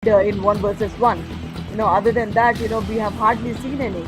in 1 versus 1. Other than that, we have hardly seen any.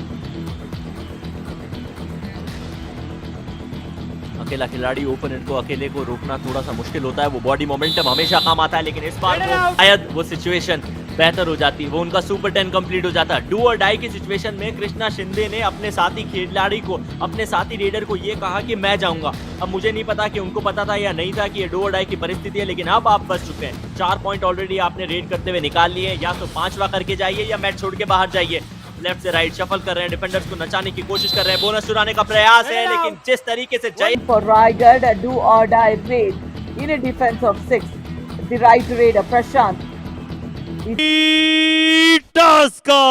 अकेला खिलाड़ी opponent को अकेले को रोकना थोड़ा सा मुश्किल होता है, वो बॉडी मोमेंटम हमेशा काम आता है, लेकिन इस बार शायद वो सिचुएशन बेहतर हो जाती, वो उनका सुपर 10 कंप्लीट हो जाता। डू और डाई की सिचुएशन में कृष्णा शिंदे ने अपने साथी खिलाड़ी को, अपने साथी रेडर को ये कहा कि मैं जाऊंगा। अब मुझे नहीं पता कि उनको पता था या नहीं था कि ये डू और डाई की परिस्थिति है, लेकिन अब आप फंस चुके हैं। 4 पॉइंट ऑलरेडी आपने रेड करते हुए निकाल लिए, या तो 5वां करके जाइए या मैच छोड़ के बाहर जाइए। लेफ्ट से राइट शफल कर रहे हैं, डिफेंडर्स को नचाने की कोशिश कर रहे हैं, बोनस चुराने का प्रयास है, लेकिन जिस तरीके से जय For Raigad, a do or die raid in a defense of 6. The right raider, Prashant. Tuskers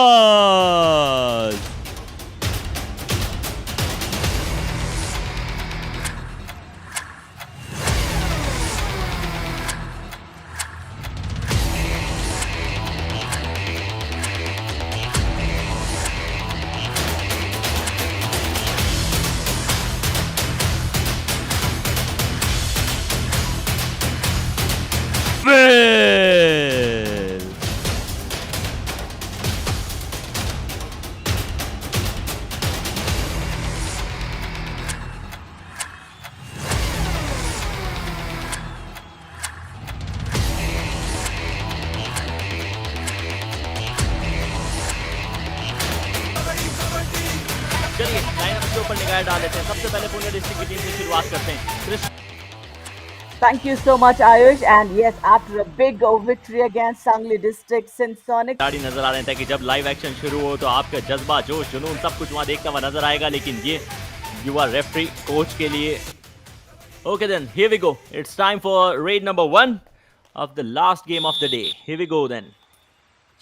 चलिए लाइनअप के ऊपर निगाह डाल लेते हैं। सबसे पहले पुणे डिस्ट्रिक्ट की टीम से शुरुआत करते हैं। Thank you so much, Ayush. And yes, after a big victory against Sangli District, Sensonic. खिलाड़ी नजर आ रहे थे कि जब लाइव एक्शन शुरू हो तो आपका जज्बा, जोश, जुनून सब कुछ वहां देखता हुआ नजर आएगा, लेकिन ये युवा रेफरी कोच के लिए। Okay then, here we go. It's time for raid number 1 of the last game of the day. Here we go then.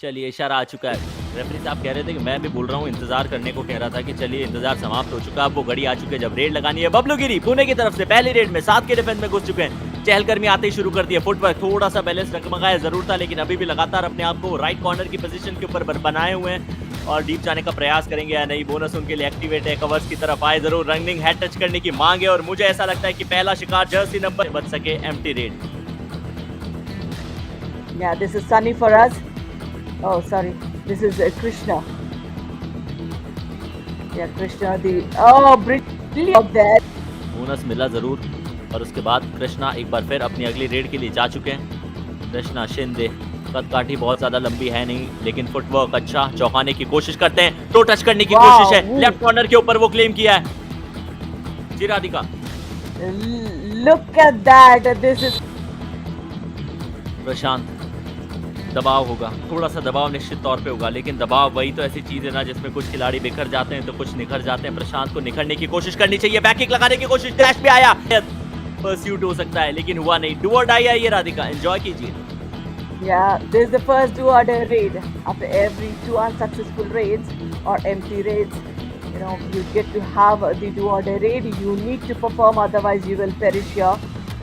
चलिए इशारा आ चुका है। रेफरी साहब कह रहे थे कि मैं भी बोल रहा हूँ, इंतजार करने को कह रहा था कि चलिए इंतजार समाप्त हो चुका, अब वो घड़ी आ चुकी है जब रेड लगानी है। बबलू गिरी पुणे की तरफ से पहली रेड में 7 के डिफेंस में घुस चुके हैं। चहलकर्मी आते ही शुरू कर दिया। फुटवर्क थोड़ा सा बैलेंस डगमगाया जरूर था, लेकिन अभी भी लगातार अपने आप को राइट कॉर्नर की पोजीशन के ऊपर बनाए हुए हैं और डीप जाने का प्रयास करेंगे या नहीं। बोनस उनके लिए एक्टिवेट है, कवर्स की तरफ आए जरूर, रनिंग हेड टच करने की मांग है और मुझे ऐसा लगता है कि पहला शिकार जर्सी नंबर बच सके। Empty red. Yeah, this is Sunny for us. Oh, sorry. This is Krishna. Yeah, Krishna. Brilliant there. Bonus मिला जरूर और उसके बाद कृष्णा एक बार फिर अपनी अगली रेड के लिए जा चुके हैं। कृष्णा शिंदे कद काठी बहुत ज्यादा लंबी है नहीं, लेकिन फुटवर्क अच्छा, चौंकाने की कोशिश करते हैं, तो टच करने की कोशिश है। लेफ्ट कॉर्नर के ऊपर वो क्लेम किया है। जी Radhika, Look at that. This is प्रशांत। दबाव होगा, थोड़ा सा दबाव निश्चित तौर पे होगा, लेकिन दबाव वही तो ऐसी चीज है ना जिसमें कुछ खिलाड़ी बिखर जाते हैं तो कुछ निखर जाते हैं। प्रशांत को निखरने की कोशिश करनी चाहिए। बैक किक लगाने की कोशिश, डैश पे आया, परस्यूट हो सकता है लेकिन हुआ नहीं। डू और डाई है ये राधिका, एंजॉय कीजिए। Yeah, this is the first do or die raid. After every 2 unsuccessful raids or empty raids, you get to have the do or die raid. You need to perform, otherwise you will perish here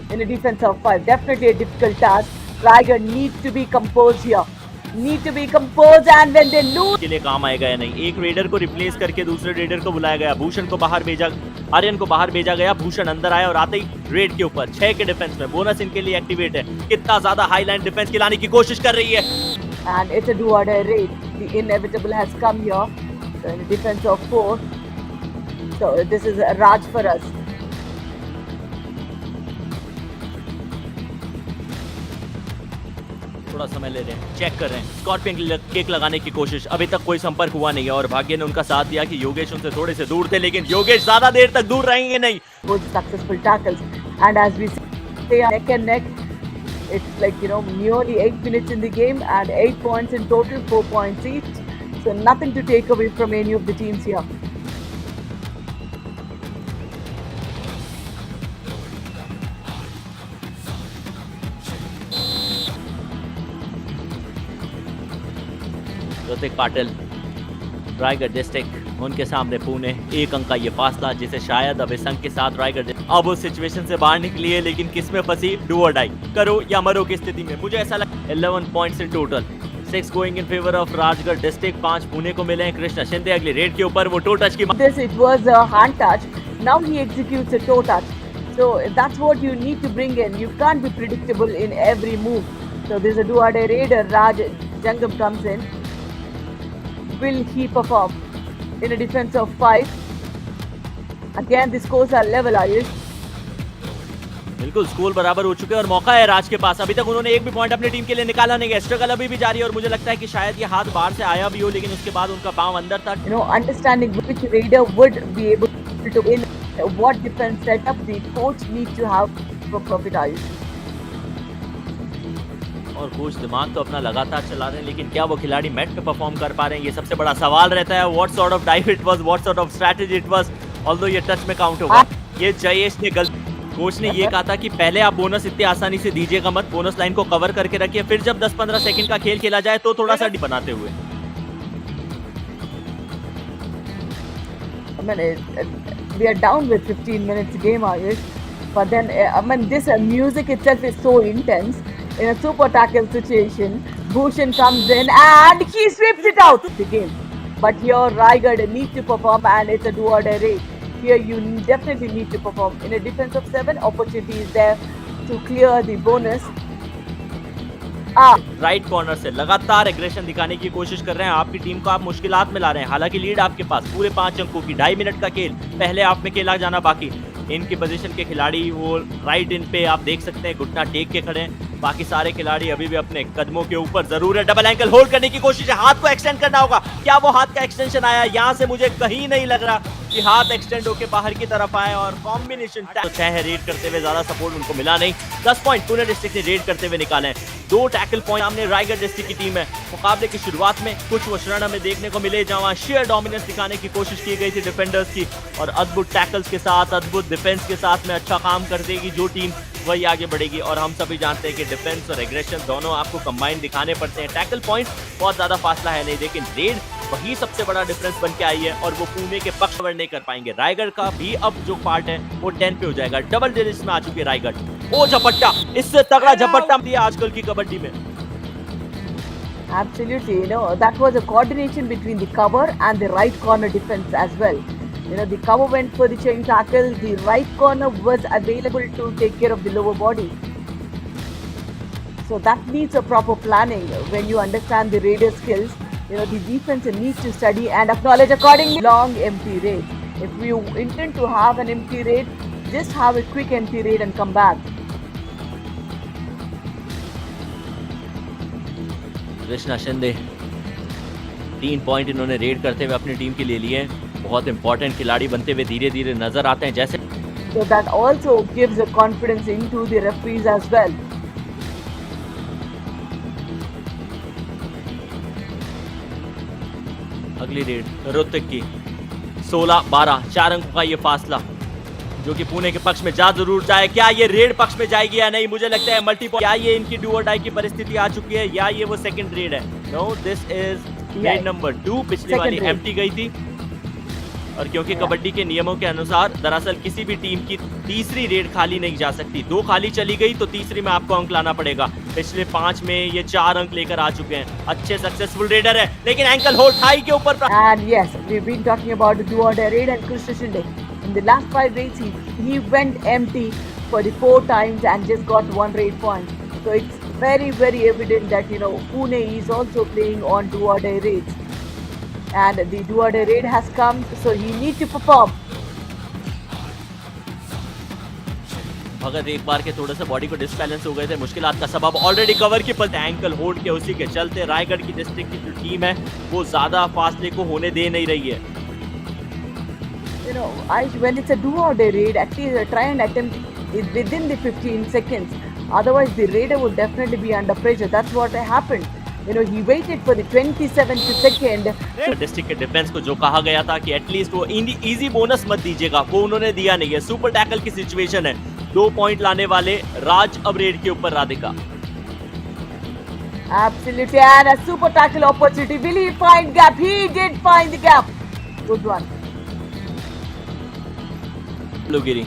in a defense of 5. Definitely a difficult task. Raigad needs to be composed here. Need to be composed, and when they lose के लिए काम आएगा या नहीं। एक raider को replace करके दूसरे रेडर को बुलाया गया। भूषण को बाहर भेजा, आर्यन को बाहर भेजा गया। भूषण अंदर आया और आते ही रेड के ऊपर 6 के डिफेंस में बोनस इनके लिए एक्टिवेट है। कितना ज्यादा हाई लाइन डिफेंस की लाने की कोशिश कर रही है। and it's a do or die raid. The inevitable has come here. So in a defense of 4. So this is a Raj for us. थोड़ा समय ले रहे हैं, चेक कर रहे हैं। स्कॉर्पियन किक लगाने की कोशिश, अभी तक कोई संपर्क हुआ नहीं है और भाग्य ने उनका साथ दिया कि योगेश उनसे थोड़े से दूर थे, लेकिन योगेश ज्यादा देर तक दूर रहेंगे नहीं। Both successful tackles, and as we say neck and neck, it's like nearly 8 minutes in the game and 8 points in total, 4 points each. So nothing to take away from any of the teams here. Hrithik Patil, Raigarh district, उनके सामने पुणे। 1 अंक का ये फासला जिसे शायद अब इस अंक के साथ रायगढ़ अब उस सिचुएशन से बाहर निकली है, लेकिन किस में फंसी? डू और डाई, करो या मरो की स्थिति में। मुझे ऐसा लगता 11 points in total, 6 going in favour of Rajgarh district, 5 Pune को मिले हैं। कृष्णा शिंदे अगली रेड के ऊपर वो टो टच की This it was a hand touch. Now he executes a toe touch. So that's what you need to bring in. You can't be predictable in every move. So there's a do or die raider. Raj Jangam comes in. Will he perform in a defense of 5? Again, the scores are level, Ayush. बिल्कुल score बराबर हो चुके हैं और मौका है राज के पास। अभी तक उन्होंने एक भी पॉइंट अपनी टीम के लिए निकाला नहीं है। स्ट्रगल अभी भी जारी है और मुझे लगता है कि शायद ये हाथ बाहर से आया भी हो, लेकिन उसके बाद उनका पांव अंदर था। You know, understanding which raider would be able to win, what defense setup the coach needs to have for profit, Ayush. और कोच दिमाग तो अपना लगातार चला रहे हैं, लेकिन क्या वो खिलाड़ी मैट पे परफॉर्म कर पा रहे हैं, ये सबसे बड़ा सवाल रहता है। What sort of dive it was, what sort of strategy it was, although ये टच में काउंट होगा। ये जयेश ने गलती, कोच ने ये कहा था कि पहले आप बोनस इतनी आसानी से दीजिएगा मत, बोनस लाइन को कवर करके रखिए, फिर जब 10-15 सेकंड का खेल खेला जाए तो थोड़ा सा बनाते हुए। I mean, we are down with 15 minutes game, Ayush. But then, I mean, this music itself is so intense. In a super tackle situation, Bhushan comes in and he sweeps it out the game. But here, Raigad needs to perform, and it's a do or die race. Here, you definitely need to perform. In a defense of 7, opportunity is there to clear the bonus. Right corner से लगातार aggression दिखाने की कोशिश कर रहे हैं, आपकी team को आप मुश्किलात में ला रहे हैं। हालांकि लीड आपके पास पूरे 5 अंकों की, 2.5 मिनट का खेल पहले हाफ में खेला जाना बाकी। इनकी पोजीशन के खिलाड़ी वो राइट इन पे आप देख सकते हैं घुटना टेक के खड़े हैं, बाकी सारे खिलाड़ी अभी भी अपने कदमों के ऊपर। जरूर है डबल एंकल होल्ड करने की कोशिश है, हाथ को एक्सटेंड करना होगा। क्या वो हाथ का एक्सटेंशन आया? यहाँ से मुझे कहीं नहीं लग रहा कि हाथ एक्सटेंड होकर बाहर की तरफ आए। और कॉम्बिनेशन तो 6 है रेड करते हुए, ज्यादा सपोर्ट उनको मिला नहीं। 10 पॉइंट पुणे डिस्ट्रिक्ट ने रेड करते हुए निकाले हैं। 2 टैकल पॉइंट सामने रायगढ़ डिस्ट्रिक्ट की टीम है। मुकाबले की शुरुआत में कुछ वो क्षण हमें देखने को मिले जहां शेयर डोमिनेंस दिखाने की कोशिश की गई थी डिफेंडर्स की, और अद्भुत टैकल्स के साथ, अद्भुत डिफेंस के साथ में अच्छा काम कर देगी जो टीम, वही आगे बढ़ेगी। और हम सभी जानते हैं कि डिफेंस और एग्रेशन दोनों आपको कंबाइन दिखाने पड़ते हैं। टैकल पॉइंट बहुत ज्यादा फासला है नहीं, लेकिन रेड वही सबसे बड़ा डिफरेंस बन के आई है और वो पुणे के पक्ष में नहीं कर पाएंगे। रायगढ़ का भी अब जो पार्ट है वो 10 पे हो जाएगा। डबल डिजिट्स में आ चुकी है रायगढ़। ओ झपट्टा, इससे तगड़ा झपट्टा दिया आजकल की कबड्डी में। Absolutely, you know, that was a coordination between the cover and the right corner defense as well. You know, the cover went for the chain tackle, the right corner was available to take care of the lower body. So that needs a proper planning. When you understand the raider skills, you know, the defense needs to study and acknowledge accordingly. Long empty raid. If you intend to have an empty raid, just have a quick empty raid and come back. Krishna Shinde 3 point इन्होंने red करते हुए अपनी team के लिए लिए। बहुत important खिलाड़ी बनते हुए धीरे धीरे नजर आते हैं जैसे। So that also gives a confidence into the referees as well. अगली रेड रोहतक की 16-12, 4 अंकों का ये फासला जो कि पुणे के पक्ष में जा जरूर जाए। क्या ये रेड पक्ष में जाएगी या नहीं? मुझे लगता है मल्टी पॉइंट। क्या ये इनकी डू और डाई की परिस्थिति आ चुकी है या ये वो सेकंड रेड है? No, this is raid number 2। पिछली वाली एम्प्टी गई थी और क्योंकि कबड्डी के नियमों के अनुसार दरअसल किसी भी टीम की तीसरी रेड खाली नहीं जा सकती। 2 खाली चली गई तो तीसरी में आपको अंक लाना पड़ेगा। पिछले 5 में ये 4 अंक लेकर आ चुके हैं। अच्छे सक्सेसफुल रेडर है, लेकिन एंकल होल्ड थाई के ऊपर। And yes, we've been talking about the do or die raid and Krishna Shinde. In the last 5 raids, he went empty for the 4 times and just got 1 raid point. So it's very, very evident that, you know, Pune is also playing on do or die raids. And the do or die raid has come, so he needs to perform. भगत एक बार के थोड़े से body को disbalance हो गए थे, मुश्किलात का सबब ऑलरेडी कवर की पर एंकल होल्ड के उसी के चलते रायगढ़ की डिस्ट्रिक्ट की जो टीम है वो ज्यादा फासले को होने दे नहीं रही है। You know, when it's a do or die raid, at least try and attempt it within the 15 seconds. Otherwise, the raider would definitely be under pressure. That's what happened. You know, he waited for the 27th second. District के defence को जो कहा गया था कि at least वो easy bonus मत दीजिएगा, वो उन्होंने दिया नहीं है। सुपर टैकल की सिचुएशन है, 2 पॉइंट लाने वाले राज अब रेड के ऊपर Radhika. Absolutely, and a super tackle opportunity. Will he find gap? He did find the gap. Good one. लोगिरी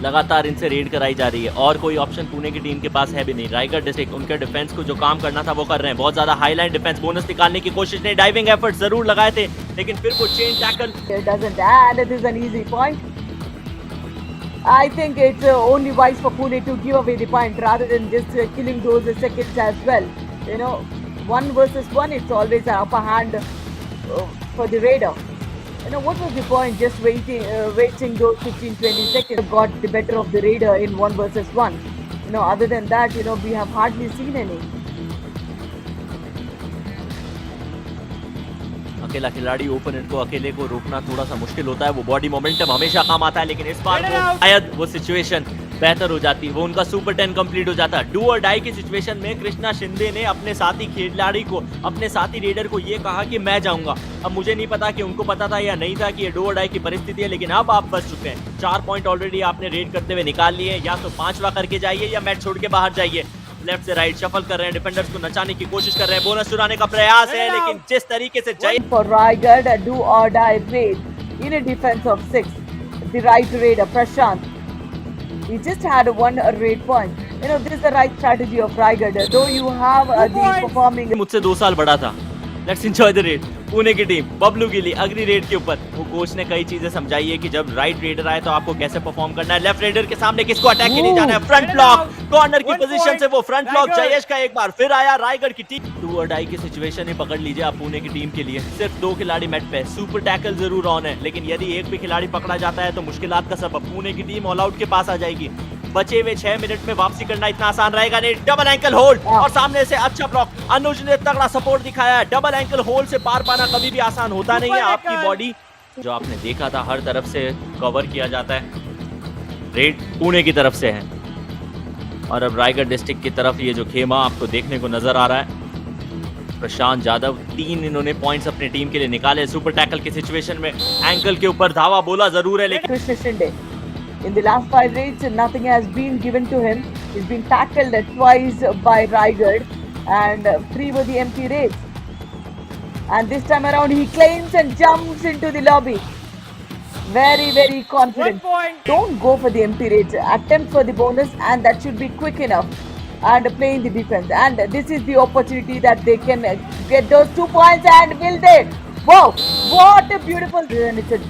लगातार इनसे रेड कराई जा रही है और कोई ऑप्शन पुणे की टीम के पास है भी नहीं। रायगढ़ डिस्ट्रिक्ट उनके डिफेंस को जो काम करना था वो कर रहे हैं। बहुत ज्यादा हाईलाइन डिफेंस, बोनस निकालने की कोशिश नहीं, डाइविंग एफर्ट जरूर लगाए थे, लेकिन फिर वो chain tackle It doesn't, and it is an easy point. I think it's only wise for Pune to give away the point rather than just killing those seconds as well. You know, 1 versus 1, it's always an upper hand for the Raider. What was the point just wasting those 15-20 seconds? Got the better of the Raider in 1 versus 1. Other than that, we have hardly seen any. अकेला खिलाड़ी opponent को अकेले को रोकना थोड़ा सा मुश्किल होता है। वो बॉडी मोमेंटम हमेशा काम आता है, लेकिन इस बार शायद वो सिचुएशन बेहतर हो जाती, वो उनका सुपर 10 कंप्लीट हो जाता। डू और डाई की सिचुएशन में कृष्णा शिंदे ने अपने साथी खिलाड़ी को, अपने साथी रेडर को ये कहा कि मैं जाऊंगा। अब मुझे नहीं पता कि उनको पता था या नहीं था कि ये डू और डाई की परिस्थिति है, लेकिन अब आप फंस चुके हैं। 4 पॉइंट ऑलरेडी आपने रेड करते हुए निकाल लिए, या तो 5वां करके जाइए या मैच छोड़ के बाहर जाइए। लेफ्ट से राइट शफल कर रहे हैं, डिफेंडर्स को नचाने की कोशिश कर रहे हैं, बोनस चुराने का प्रयास है, लेकिन जिस तरीके से for Raigad, a do or die raid in a defense of 6. The right raider Prashant, he just had one raid point. This is the right strategy of Raigad. Though you have the performing. मुझसे 2 साल बड़ा था। Let's enjoy the red. Pune की team Bablu गिली agree red के ऊपर, वो coach ने कई चीजें समझाई है कि जब राइट रेडर आए तो आपको कैसे परफॉर्म करना है। लेफ्ट रेडर के सामने किसको अटैक के लिए जाना है, फ्रंट ब्लॉक, कॉर्नर की पोजीशन से वो फ्रंट ब्लॉक जयेश का एक बार फिर आया। रायगढ़ की टीम डू और डाई की सिचुएशन ही पकड़ लीजिए आप पुणे की टीम के लिए। सिर्फ 2 खिलाड़ी मैट पे, सुपर टैकल जरूर ऑन है, लेकिन यदि एक भी खिलाड़ी पकड़ा जाता है तो मुश्किलात का सबब पुणे की टीम ऑल आउट के पास आ जाएगी। बचे हुए 6 मिनट में वापसी करना इतना आसान रहेगा नहीं। डबल एंकल होल्ड और सामने से अच्छा ब्लॉक, अनुज ने तगड़ा सपोर्ट दिखाया है। डबल एंकल होल्ड से पार पाना कभी भी आसान होता नहीं है। आपकी बॉडी जो आपने देखा था हर तरफ से कवर किया जाता है। रेड पुणे की तरफ से है और अब रायगढ़ डिस्ट्रिक्ट की तरफ ये जो खेमा आपको देखने को नजर आ रहा है। प्रशांत यादव 3 इन्होंने पॉइंट्स अपनी टीम के लिए निकाले। सुपर टैकल की सिचुएशन में एंकल के ऊपर धावा बोला जरूर है, लेकिन Krishna Shinde. In the last 5 raids, nothing has been given to him. He's been tackled twice by Raigad, and 3 were the empty raids. And this time around, he claims and jumps into the lobby. Very, very confident. Don't go for the empty raids. Attempt for the bonus, and that should be quick enough. And playing the defense. And this is the opportunity that they can get those 2 points. And will they? Wow! What a beautiful! And it's a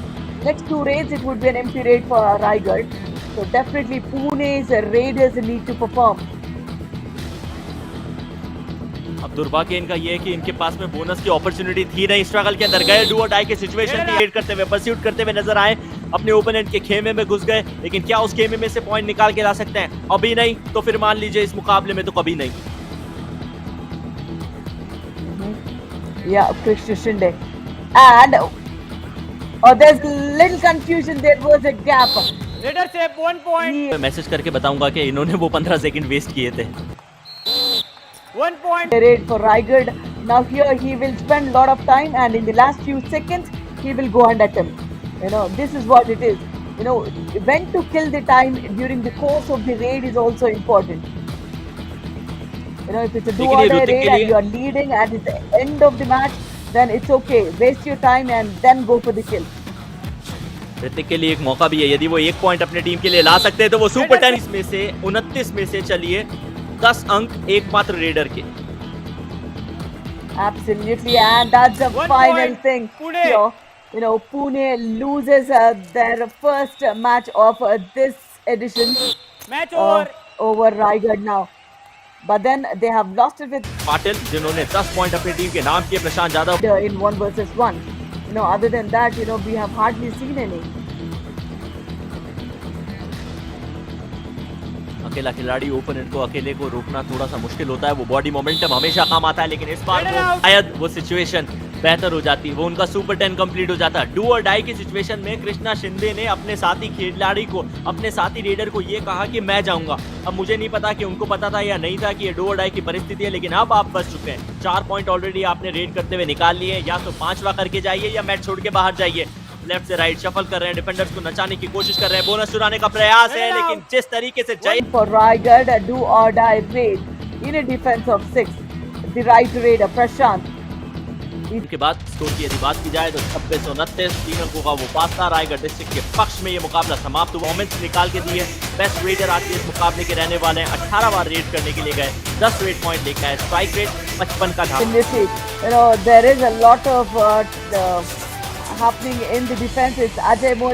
next 2 raids, it would be an empty raid for Raigad. So definitely Pune's raiders need to perform. अब दुर्भाग्य इनका ये है कि इनके पास में bonus की opportunity थी नहीं। स्ट्रगल के अंदर गए, डू और डाई की सिचुएशन थी, रेड करते हुए, परस्यूट करते हुए नजर आए, अपने ओपोनेंट के खेमे में घुस गए, लेकिन क्या उस खेमे में से पॉइंट निकाल के ला सकते हैं? अभी नहीं, तो फिर मान लीजिए इस मुकाबले में तो कभी नहीं। Yeah, Krishna Shinde. And there's little confusion. There was a gap. Raider save 1 point. मैं मैसेज करके बताऊंगा कि इन्होंने वो 15 सेकंड वेस्ट किए थे। 1 point. Raid for Raigad. Now here he will spend lot of time, and in the last few seconds he will go and attempt. This is what it is. When to kill the time during the course of the raid is also important. If it's a do or die raid and you are leading and it's the end of the match, then it's okay. Waste your time and then go for the kill. Hrithik के लिए एक मौका भी है, यदि वो 1 point अपने team के लिए ला सकते हैं तो वो सुपर 10 में से 29 में से चलिए 10 अंक एकमात्र रेडर के। Absolutely, and that's the 1 final point. thing. Pune. Here. Pune loses their first match of this edition Match over. over Raigad now. But then they have lost it with Patil जिन्होंने 10 point अपनी team के नाम किए, प्रशांत Yadav in 1 versus 1. Other than that, we have hardly seen any. अकेला खिलाड़ी opponent को अकेले को रोकना थोड़ा सा मुश्किल होता है। वो बॉडी मोमेंटम हमेशा काम आता है, लेकिन इस बार वो शायद वो सिचुएशन बेहतर हो जाती, वो उनका सुपर 10 कंप्लीट हो जाता। डू और डाई की सिचुएशन में कृष्णा शिंदे ने अपने साथी खिलाड़ी को, अपने साथी रेडर को ये कहा कि मैं जाऊंगा। अब मुझे नहीं पता कि उनको पता था या नहीं था कि ये डू और डाई की परिस्थिति है, लेकिन अब आप फंस चुके हैं। 4 पॉइंट ऑलरेडी आपने रेड करते हुए निकाल लिए, या तो 5वां करके जाइए या मैच छोड़ के बाहर जाइए। लेफ्ट से राइट शफल कर रहे हैं, डिफेंडर्स को नचाने की कोशिश कर रहे हैं, बोनस चुराने का प्रयास है, लेकिन जिस तरीके से For Raigad, a do or die raid in a defense of 6. The right raider Prashant. के बाद स्कोर की यदि बात की जाए तो 26-29 3 अंकों का वो पास था। रायगढ़ डिस्ट्रिक्ट के पक्ष में ये मुकाबला समाप्त हुआ। मोमेंट्स निकाल के दिए, बेस्ट रेडर आज के इस मुकाबले के रहने वाले हैं। 18 बार रेड करने के लिए गए, 10 रेड पॉइंट लेकर आए, स्ट्राइक रेट 55 का था। There is a lot of happening in the defense. It's Ajay More